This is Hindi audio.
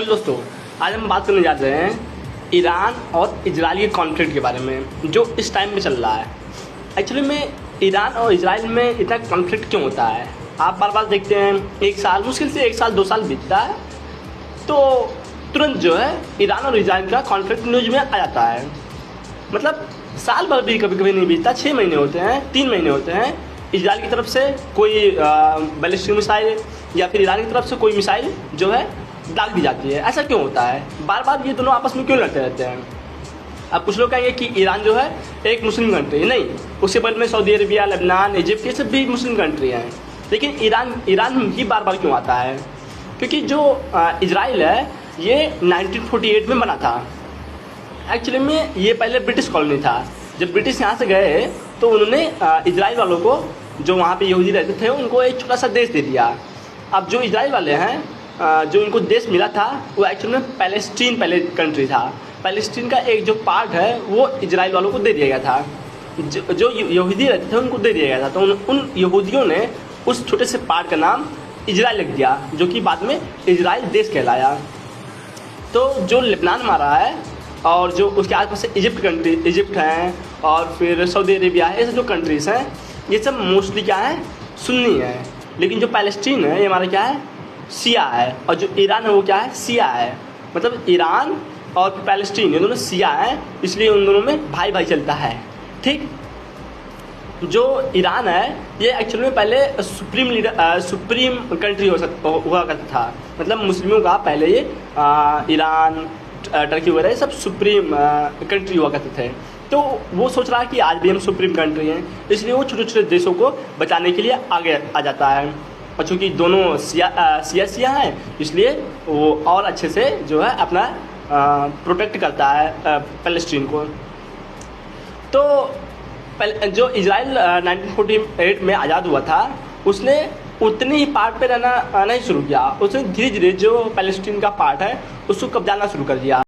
दोस्तों, आज हम बात करने जा रहे हैं ईरान और इजराइल के कॉन्फ्लिक्ट के बारे में जो इस टाइम में चल रहा है। एक्चुअली में ईरान और इजराइल में इतना कॉन्फ्लिक्ट क्यों होता है? आप बार बार देखते हैं एक साल, मुश्किल से 1 साल 2 साल बीतता है तो तुरंत जो है ईरान और इजराइल का कॉन्फ्लिक्ट न्यूज में आ जाता है। मतलब साल भर भी कभी कभी नहीं बीतता, 6 महीने होते हैं, 3 महीने होते हैं, इजराइल की तरफ से कोई बैलिस्टिक मिसाइल या फिर ईरान की तरफ से कोई मिसाइल जो है दाग दी जाती है। ऐसा क्यों होता है? बार बार ये दोनों आपस में क्यों लड़ते रहते हैं? अब कुछ लोग कहेंगे कि ईरान जो है एक मुस्लिम कंट्री है। नहीं, उसके बगल में सऊदी अरबिया, लेबनान, इजिप्ट, ये सब भी मुस्लिम कंट्री हैं। लेकिन ईरान ही बार बार क्यों आता है? क्योंकि जो इजराइल है ये 1948 में बना था। एक्चुअली में ये पहले ब्रिटिश कॉलोनी था। जब ब्रिटिश यहाँ से गए तो उन्होंने इजराइल वालों को, जो वहाँ पे यहूदी रहते थे, उनको एक छोटा सा देश दे दिया। अब जो इजराइल वाले हैं, जो इनको देश मिला था वो एक्चुअली में पैलेस्टीन पहले कंट्री था। पैलेस्टीन का एक जो पार्ट है वो इजराइल वालों को दे दिया गया था। जो यहूदी रहते थे उनको दे दिया गया था। तो उन यहूदियों ने उस छोटे से पार्ट का नाम इजराइल रख दिया, जो कि बाद में इजराइल देश कहलाया। तो जो लेबनान मारा है और जो उसके आसपास से इजिप्ट हैं और फिर सऊदी अरेबिया है, ये सब जो कंट्रीज़ हैं ये सब मोस्टली क्या है, सुन्नी है। लेकिन जो पैलेस्टीन है ये हमारा क्या है, शिया है। और जो ईरान है वो क्या है, शिया है। मतलब ईरान और पैलेस्टीन ये दोनों शिया हैं, इसलिए उन दोनों में भाई भाई चलता है। ठीक, जो ईरान है ये एक्चुअली में पहले सुप्रीम कंट्री हुआ करता था। मतलब मुस्लिमों का पहले ये ईरान, टर्की वगैरह ये सब सुप्रीम कंट्री हुआ करते थे। तो वो सोच रहा है कि आज भी हम सुप्रीम कंट्री हैं, इसलिए वो छोटे छोटे देशों को बचाने के लिए आगे आ जाता है। और चूँकि दोनों सिया हैं, इसलिए वो और अच्छे से जो है अपना प्रोटेक्ट करता है पैलेस्टीन को। तो जो इजराइल 1948 में आज़ाद हुआ था, उसने उतने ही पार्ट पे रहना नहीं शुरू किया। उसने धीरे धीरे जो पैलेस्टीन का पार्ट है उसको कब्जाना शुरू कर दिया।